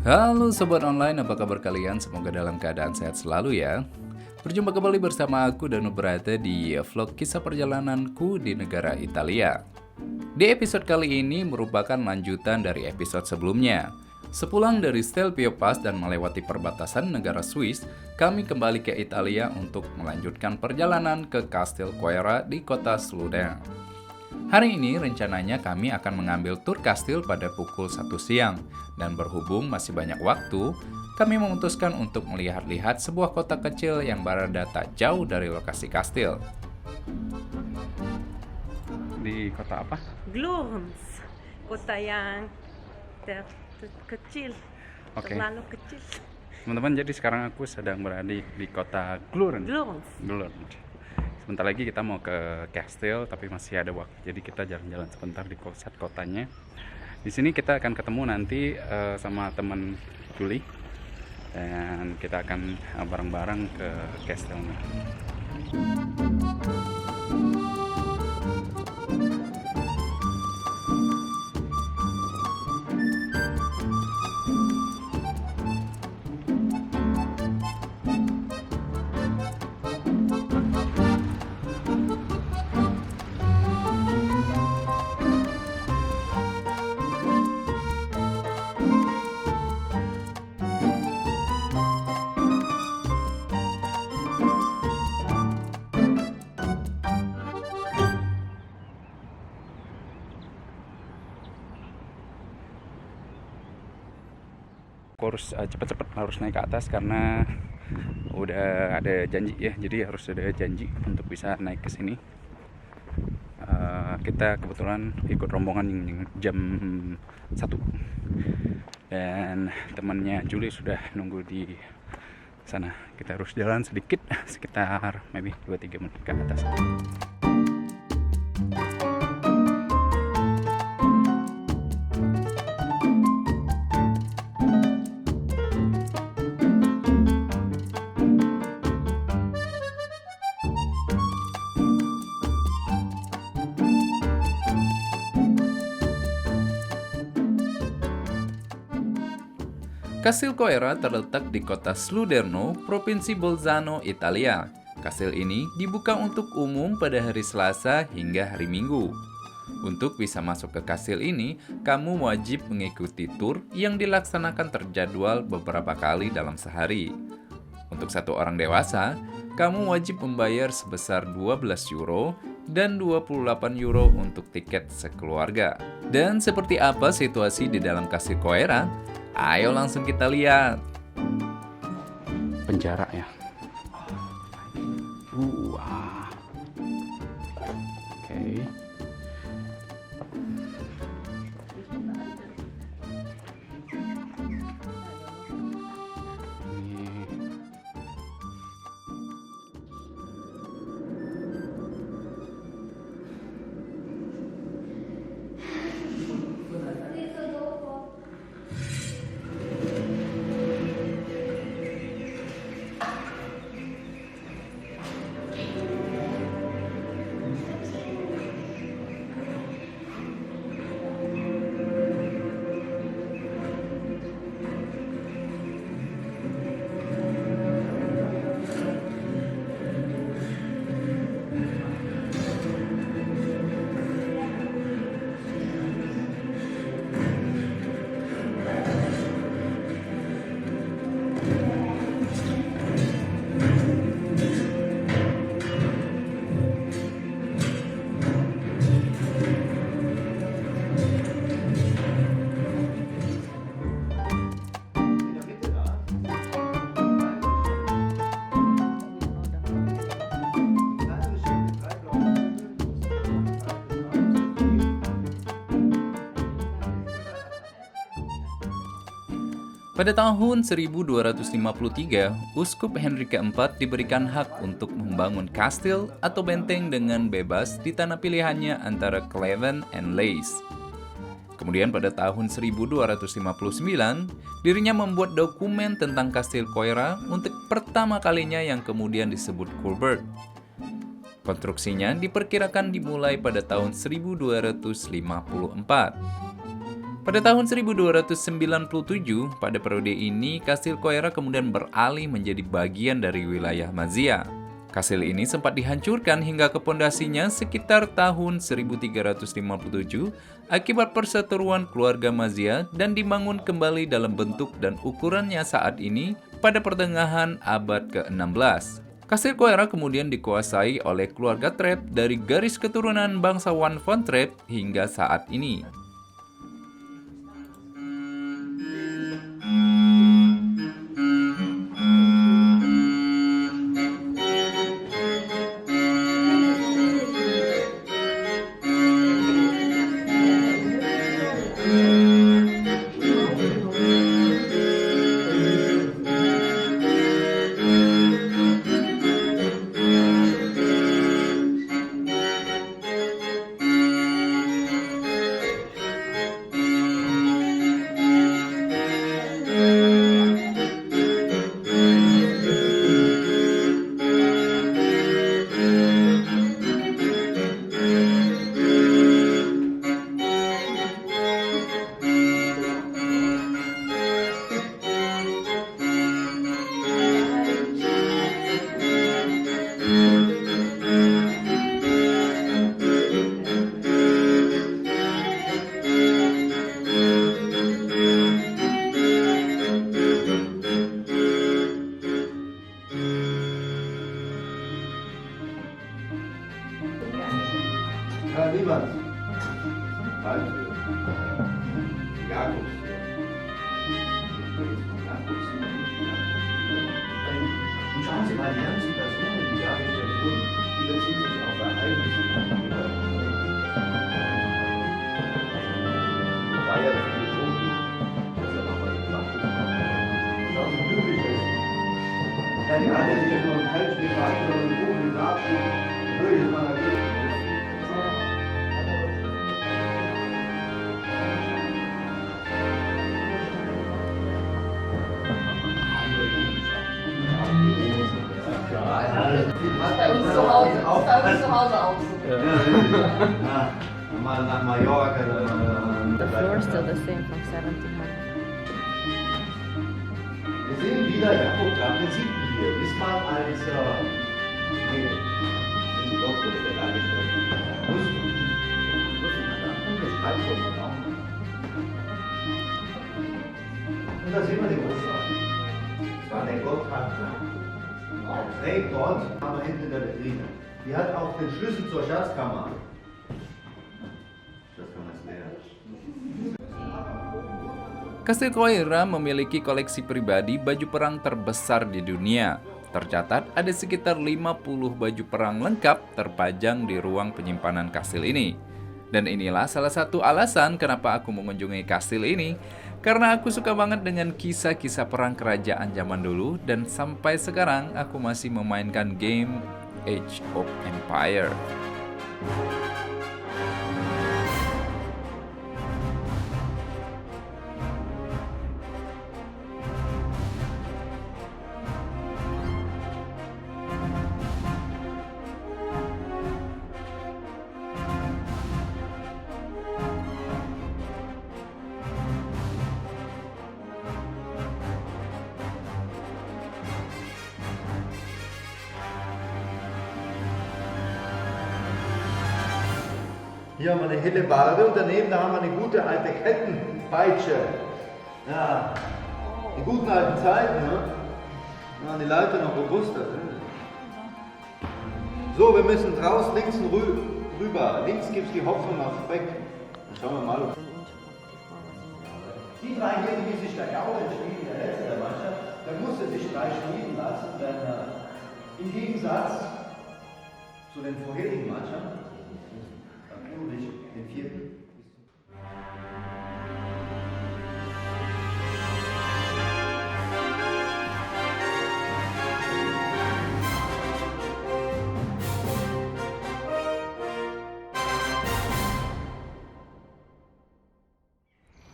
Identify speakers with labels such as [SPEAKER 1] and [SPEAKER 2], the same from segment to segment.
[SPEAKER 1] Halo Sobat Online, apa kabar kalian? Semoga dalam keadaan sehat selalu ya. Berjumpa kembali bersama aku Danu Berata di vlog kisah perjalananku di negara Italia. Di episode kali ini merupakan lanjutan dari episode sebelumnya. Sepulang dari Stelvio Pass dan melewati perbatasan negara Swiss, kami kembali ke Italia untuk melanjutkan perjalanan ke Kastil Coira di kota Sludern. Hari ini rencananya kami akan mengambil tur kastil pada pukul 1 siang, dan berhubung masih banyak waktu, kami memutuskan untuk melihat-lihat sebuah kota kecil yang berada tak jauh dari lokasi kastil. Di kota apa?
[SPEAKER 2] Glurns, kota yang kecil,
[SPEAKER 1] Oke.
[SPEAKER 2] terlalu kecil.
[SPEAKER 1] Teman-teman, jadi sekarang aku sedang berada di kota Glurn.
[SPEAKER 2] Glurns.
[SPEAKER 1] Sebentar lagi kita mau ke kastil, tapi masih ada waktu. Jadi kita jalan-jalan sebentar di pusat kotanya. Di sini kita akan ketemu nanti sama teman Juli, dan kita akan bareng-bareng ke kastilnya. Harus cepat-cepat harus naik ke atas karena udah ada janji ya, jadi harus ada janji untuk bisa naik ke sini. Kita kebetulan ikut rombongan yang jam 1 dan temannya Juli sudah nunggu di sana. Kita harus jalan sedikit, sekitar maybe 2-3 menit ke atas. Kastil Coira terletak di kota Sluderno, Provinsi Bolzano, Italia. Kastil ini dibuka untuk umum pada hari Selasa hingga hari Minggu. Untuk bisa masuk ke kastil ini, kamu wajib mengikuti tur yang dilaksanakan terjadwal beberapa kali dalam sehari. Untuk satu orang dewasa, kamu wajib membayar sebesar 12 euro dan 28 euro untuk tiket sekeluarga. Dan seperti apa situasi di dalam Kastil Coira? Ayo langsung kita lihat. Penjara ya. Wah. Oke. Pada tahun 1253, Uskup Henry keempat diberikan hak untuk membangun kastil atau benteng dengan bebas di tanah pilihannya antara Cleven and Leys. Kemudian pada tahun 1259, dirinya membuat dokumen tentang Kastil Coira untuk pertama kalinya yang kemudian disebut Coburg. Konstruksinya diperkirakan dimulai pada tahun 1254. Pada tahun 1297, pada periode ini, Kastil Koira kemudian beralih menjadi bagian dari wilayah Mazia. Kastil ini sempat dihancurkan hingga ke pondasinya sekitar tahun 1357 akibat perseteruan keluarga Mazia dan dibangun kembali dalam bentuk dan ukurannya saat ini pada pertengahan abad ke-16. Kastil Koira kemudian dikuasai oleh keluarga Trapp dari garis keturunan bangsawan von Trapp hingga saat ini.
[SPEAKER 3] Niemand. Jakobs. Und schauen Sie mal die ganzen Personen, die dargestellt wurden, die beziehen sich auf Ereignisse. War ja viel Toten, das er nochmal gemacht hat. Schauen Sie, wie glücklich er ist. Ja, die hat er sich nur im Hals gefragt oder im Buch gesagt, würde ich mal natürlich.
[SPEAKER 4] Bei uns zu Hause auch so.
[SPEAKER 3] Mal nach Mallorca.
[SPEAKER 4] The floor is still the same from 1700.
[SPEAKER 3] Wir sehen wieder, ja, guck, am Prinzip hier, Bismarck als Doktor, der dargestellt wird. Und da sehen wir den Großvater. Das war der Gotthardner. Trägt dort, aber hinten in der Vitrine. Die hat auch den Schlüssel zur Schatzkammer. Schatzkammer ist leer.
[SPEAKER 1] Kastil Koira memiliki koleksi pribadi baju perang terbesar di dunia. Tercatat ada sekitar 50 baju perang lengkap terpajang di ruang penyimpanan kastil ini. Dan inilah salah satu alasan kenapa aku mengunjungi kastil ini, karena aku suka banget dengan kisah-kisah perang kerajaan zaman dulu dan sampai sekarang aku masih memainkan game Age of Empire.
[SPEAKER 3] Hier haben wir eine Hellebarde und daneben da haben wir eine gute alte Kettenpeitsche. Ja, in guten alten Zeiten, ne? Da waren die Leute noch robuster. Ne? So, wir müssen draußen links rüber. Links gibt es die Hoffnung auf Speck. Dann schauen wir mal. Die drei hier, die sich da auch entschieden, der letzte der Mannschaft, der musste sich gleich schmieden lassen, denn im Gegensatz zu den vorherigen Mannschaften, natürlich den vierten.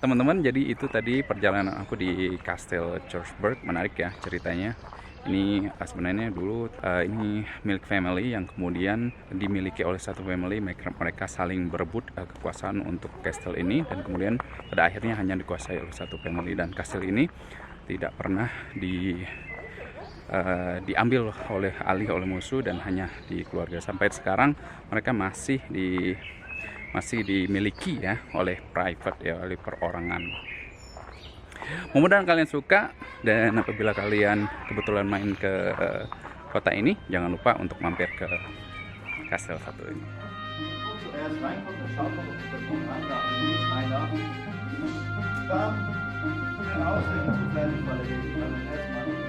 [SPEAKER 1] Teman-teman, jadi itu tadi perjalanan aku di Kastil Georgeburg, menarik ya ceritanya. Ini sebenarnya dulu ini milik family yang kemudian dimiliki oleh satu family. Mereka saling berebut kekuasaan untuk castle ini, dan kemudian pada akhirnya hanya dikuasai oleh satu family, dan castle ini tidak pernah diambil alih oleh musuh dan hanya di keluarga. Sampai sekarang mereka masih dimiliki ya oleh private ya, oleh perorangan. Mudah-mudahan kalian suka, dan apabila kalian kebetulan main ke kota ini, jangan lupa untuk mampir ke kastel satu ini.
[SPEAKER 3] Zuerst reinkommt, dann schaut man, ob die Person rein darf. Wenn nicht rein darf, dann ausdenken zu bleiben, weil er erstmal